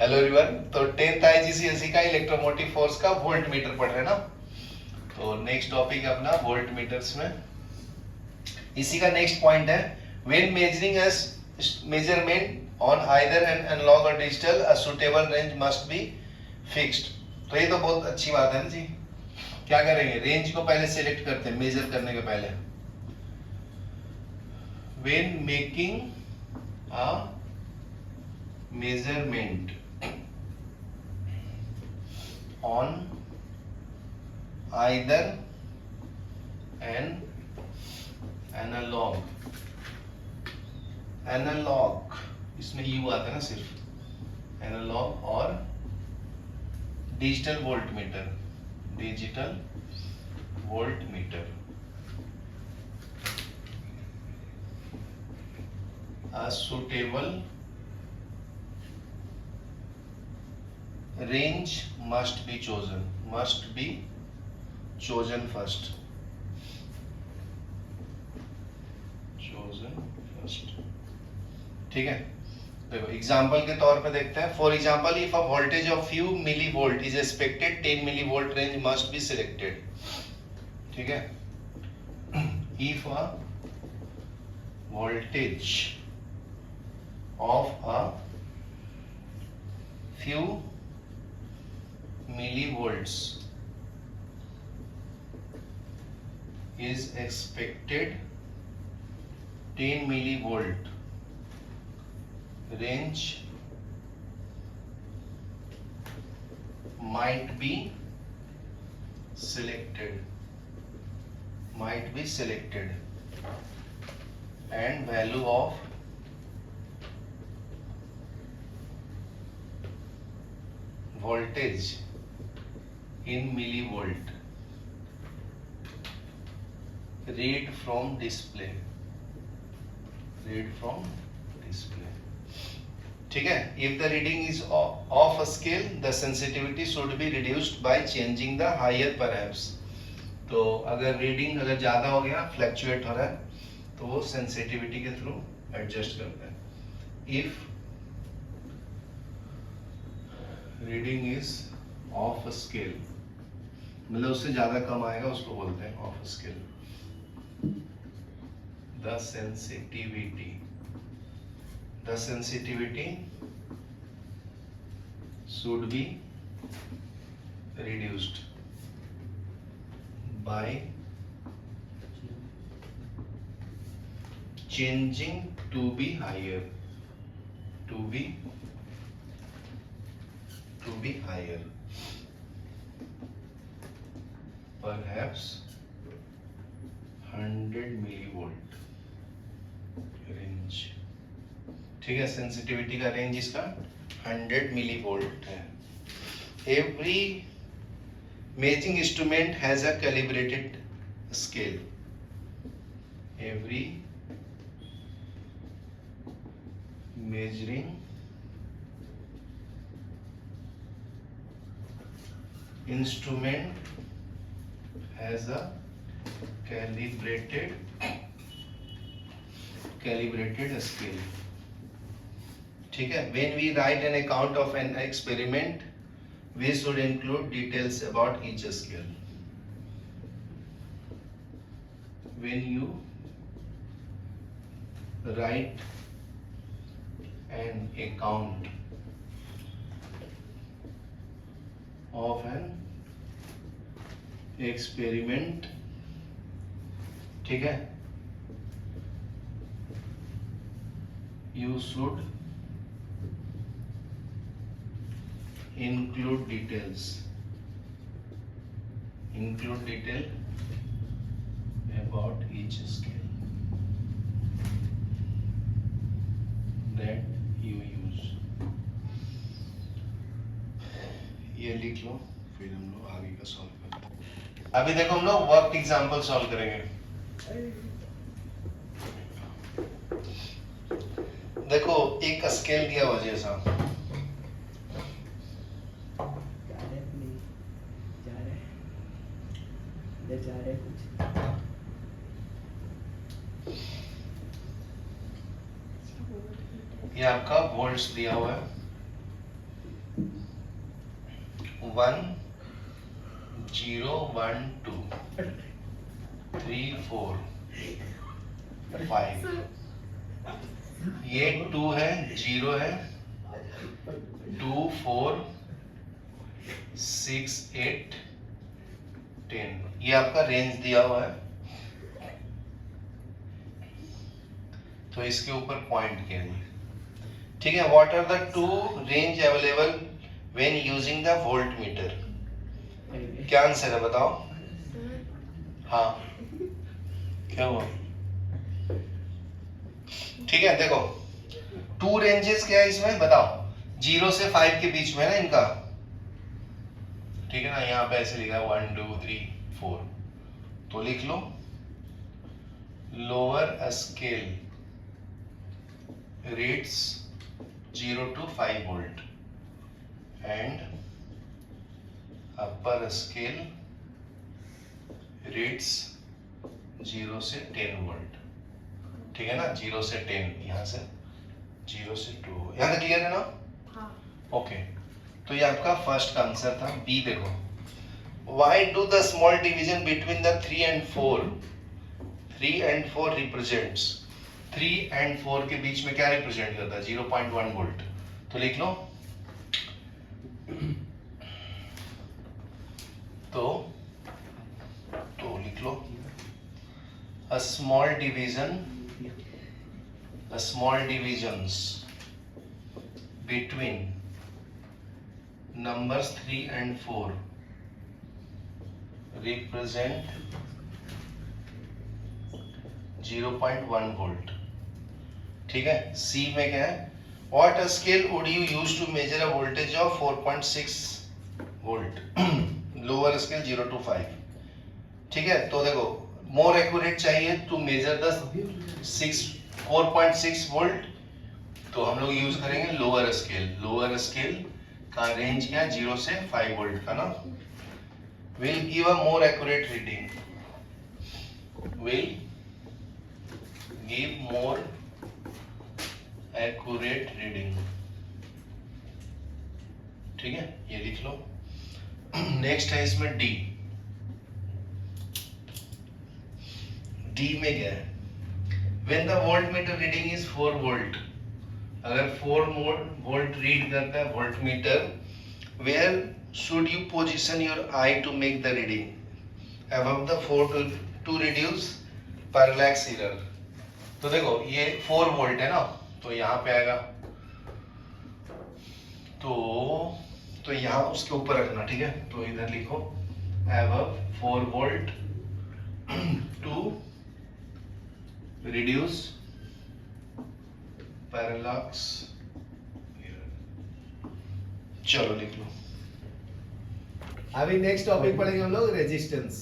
Hello everyone. तो 10th IGCSE का electromotive force का वोल्ट मीटर पढ़ रहे हैं ना। तो नेक्स्ट टॉपिक है अपना वोल्ट मीटर्स में। इसी का नेक्स्ट पॉइंट है when measuring as measurement on either an analogue और digital a suitable range must be fixed. तो ये तो बहुत अच्छी बात है ना जी। क्या करेंगे, रेंज को पहले सिलेक्ट करते हैं मेजर करने के पहले। When making a measurement on either an analog इसमें यू आता है ना सिर्फ, एनालॉग और digital volt meter a suitable range must be chosen first। ठीक है। देखो एग्जांपल के तौर पे देखते हैं। For example if a voltage of few milli volt is expected 10 milli volt range must be selected. ठीक है। If a voltage of a few millivolts is expected 10 millivolt range might be selected and value of voltage in millivolt read from display। ठीक है। if the reading is off a scale the sensitivity should be reduced by changing the higher perhaps। तो अगर reading अगर ज्यादा हो गया, fluctuate हो रहा है, तो वो सेंसिटिविटी के थ्रू एडजस्ट करता है। if reading is off scale, मतलब उससे ज्यादा कम आएगा, उसको बोलते हैं off scale. The sensitivity should be reduced by changing to be higher perhaps 100 millivolt range. ठीक है। सेंसिटिविटी का रेंज इसका 100 millivolt है। Every measuring instrument has a calibrated scale. Every measuring instrument has a calibrated scale। ठीक है। when we write an account of an experiment we should include details about each scale। when you write an account of an experiment, ठीक है, you should include detail about each scale that you use। ये लिख लो, फिर हम लोग आगे का solve करते हैं। अभी देखो हम लोग वर्क एग्जांपल सॉल्व करेंगे। देखो एक स्केल दिया हुआ जैसा, ये आपका वोल्ट्स दिया हुआ है। 1 0 1 2 3 4 5, ये 2 है, 0 है, 2 4 6 8 10, ये आपका रेंज दिया हुआ है। तो इसके ऊपर पॉइंट कीजिए, ठीक है। What are the two range available when using the volt meter? क्या आंसर है बताओ? हाँ, क्या हुआ? ठीक है, देखो टू रेंजेस क्या है इसमें बताओ? 0 से 5 के बीच में है ना इनका, ठीक है ना। यहाँ पे ऐसे लिखा है 1 2 3 4, तो लिख लो lower scale reads 0 to 5 volt and upper scale reads 0 से 10 volt, ठीक है ना। 0 से 10, यहाँ से 0 से 2, यहाँ तक क्लियर है ना? हाँ। ओके, तो ये आपका फर्स्ट का आंसर था। बी देखो, why do the small division between the 3 and 4 represents, 3 and 4 के बीच में क्या रिप्रेजेंट करता है? 0.1 वोल्ट, तो लिख लो तो लिख लो a small divisions between numbers 3 and 4 represent 0.1 volt, ठीक है। सी में क्या है? What scale would you use to measure a voltage of 4.6 volt? Lower scale 0 to 5, ठीक है। तो देखो मोर एक्यूरेट चाहिए टू मेजर द 4.6 वोल्ट, तो हम लोग यूज करेंगे लोअर स्केल। लोअर स्केल का रेंज क्या है? 0 से 5 वोल्ट का ना। Will give a more accurate reading, will give more accurate reading, ठीक है, ये लिख लो। नेक्स्ट है इसमें डी। डी में क्या है? When the voltmeter reading is 4 volt, अगर 4 वोल्ट रीड करता है voltmeter, where should you position your eye to make the reading? Above the 4 to reduce parallax error। तो देखो ये 4 वोल्ट है ना, तो यहाँ पे आएगा, तो यहाँ उसके ऊपर रखना, ठीक है। तो इधर लिखो above 4 volt to reduce parallax error, चलो लिख लो। अभी नेक्स्ट टॉपिक पढ़ेंगे हम लोग रेजिस्टेंस।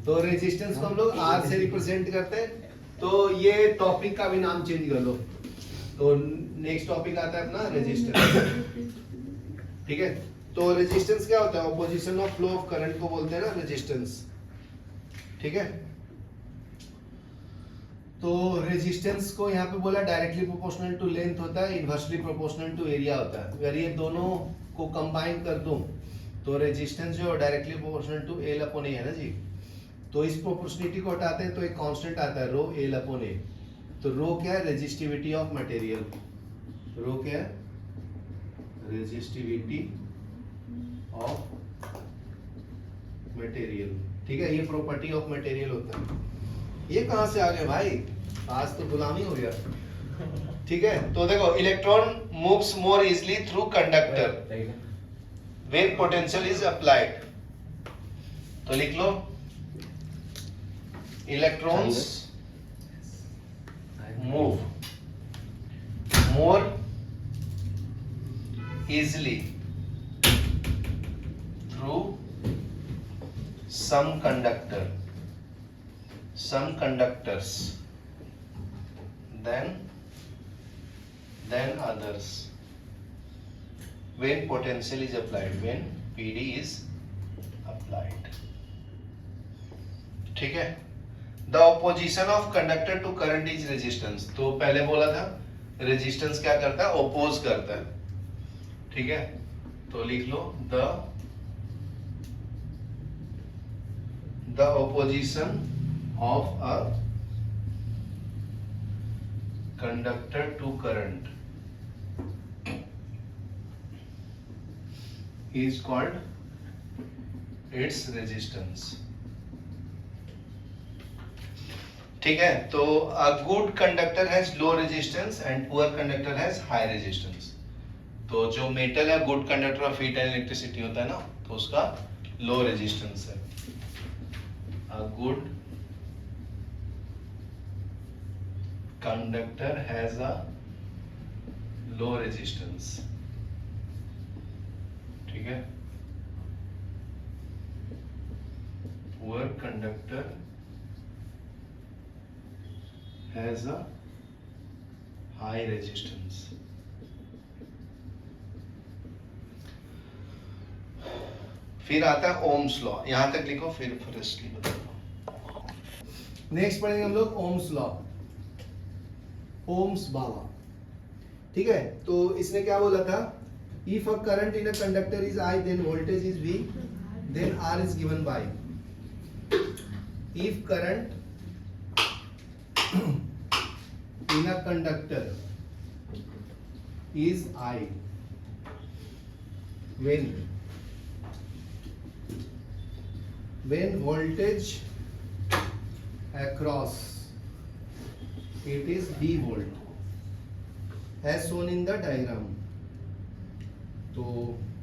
तो रेजिस्टेंस को हम लोग आर से रिप्रेजेंट करते हैं, तो ये टॉपिक का भी नाम चेंज कर लो। तो नेक्स्ट टॉपिक आता है अपना रेजिस्टेंस, ठीक है। तो रेजिस्टेंस क्या होता है? Opposition of flow of current को बोलते हैं ना रेजिस्टेंस, ठीक है। तो रेजिस्टेंस को यहाँ पे बोला डायरेक्टली प्रोपोर्शनल टू लेंथ होता है, इनवर्सली प्रोपोर्शनल टू एरिया होता है। अगर ये दोनों को कंबाइन कर दूं तो रेजिस्टेंस जो directly proportional to L upon A है ना जी। तो इस प्रोपोर्शनलिटी को हटाते हैं तो एक कांस्टेंट आता है रो एल अपॉन ए। तो रो क्या है? Resistivity of material. रो क्या है? रेजिस्टिविटी ऑफ मटेरियल, ठीक है। ये प्रॉपर्टी ऑफ मटेरियल होता है। ये कहां से आ गए भाई? आज तो गुलामी हो गया, ठीक है। तो देखो electron moves more easily through conductor when potential is applied. तो लिख लो electrons move more easily through some conductors than others when potential is applied, when PD is applied, ठीक है। The opposition of conductor to current is resistance। तो पहले बोला था resistance क्या करता है? ओपोज करता है, ठीक है। तो लिख लो the opposition of a conductor to current is called its resistance. ठीक है, तो a good conductor has low resistance and poor conductor has high resistance. तो जो मेटल है good conductor of heat and electricity होता है ना, तो उसका लो रेजिस्टेंस है. a good conductor has a low resistance. ठीक है, poor conductor has a high resistance. फिर आता है ओम्स लॉ. यहां तक लिखो, फिर फर्स्टली बताओ. नेक्स्ट पढ़ेंगे हम लोग ओम्स लॉ, ओम्स बाबा. ठीक है, तो इसने क्या बोला था, if a current in a conductor is I, then voltage is V, then R is given by. If current in a conductor is I, when voltage across it is V volt, as shown in the diagram. तो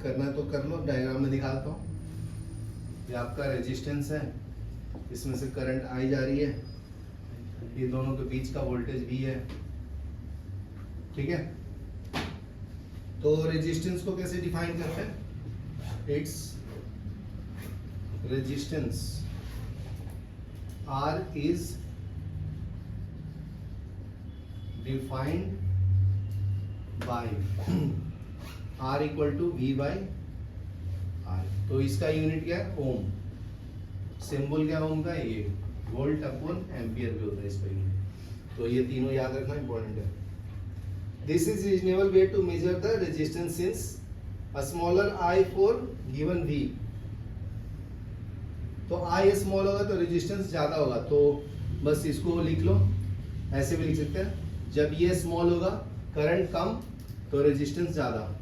करना तो कर लो, diagram में दिखाता हूँ. ये आपका resistance है, इसमें से करंट आई जा रही है, ये दोनों के बीच का वोल्टेज भी है. ठीक है, तो रेजिस्टेंस को कैसे डिफाइन करते हैं, it's resistance R is defined by R equal to V by R. तो इसका यूनिट क्या है, ओम. सिंबल क्या ओम का, ये वोल्ट अपॉन एम्पियर भी होता है इसका यूनिट. तो ये तीनों याद रखना इंपॉर्टेंट है. This is reasonable way to measure the resistance since a smaller I for given V. तो I स्मॉल होगा तो रेजिस्टेंस ज्यादा होगा. तो बस इसको लिख लो, ऐसे भी लिख सकते हैं, जब ये स्मॉल होगा करंट कम तो रेजिस्टेंस ज्यादा.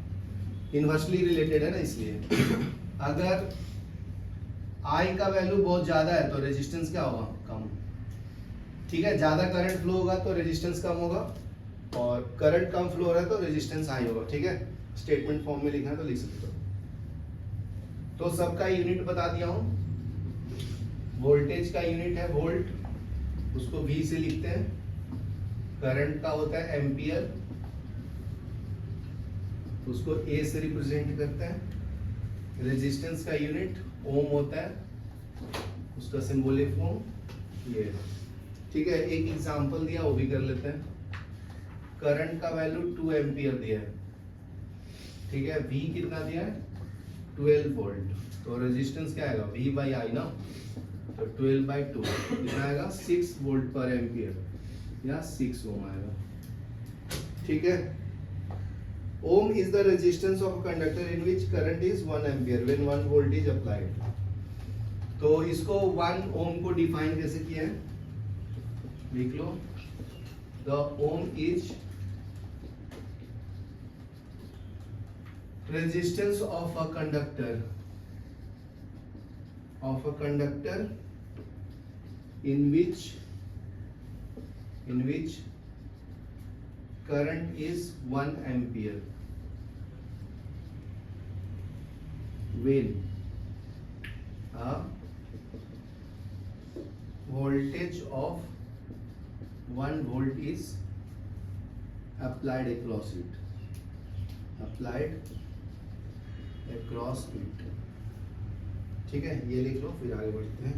इनवर्सली रिलेटेड है ना, इसलिए अगर I का वैल्यू बहुत ज्यादा है तो रेजिस्टेंस क्या होगा, कम. ठीक है, ज्यादा करंट फ्लो होगा तो रेजिस्टेंस कम होगा, और करंट कम फ्लो हो रहा है तो रेजिस्टेंस हाई होगा. ठीक है, स्टेटमेंट फॉर्म में लिखना है तो लिख सकते हो. तो सबका यूनिट बता दिया हूं. वोल्टेज का यूनिट है वोल्ट, उसको V से लिखते हैं. करंट का होता है एम्पियर, उसको A से रिप्रेजेंट करते हैं. रेजिस्टेंस का यूनिट ओम होता है, उसका सिंबॉलिक फॉर्म ये. ठीक है, एक एग्जांपल दिया वो भी कर लेते हैं. करंट का वैल्यू 2 एम्पियर दिया है. ठीक है, V कितना दिया है, 12 वोल्ट. तो रेजिस्टेंस क्या आएगा, V बाई आई ना, तो 12 बाई 2 कितना आएगा, 6 वोल्ट पर एम्पियर या 6 ओम आएगा. ठीक है, ohm is the resistance of a conductor in which current is 1 ampere when 1 volt is applied. तो इसको 1 ohm को डिफाइन कैसे किया है, लिख लो. the ohm is resistance of a conductor in which current is 1 ampere when a voltage of 1 volt is applied across it. ठीक है, ये लिख लो, फिर आगे बढ़ते हैं.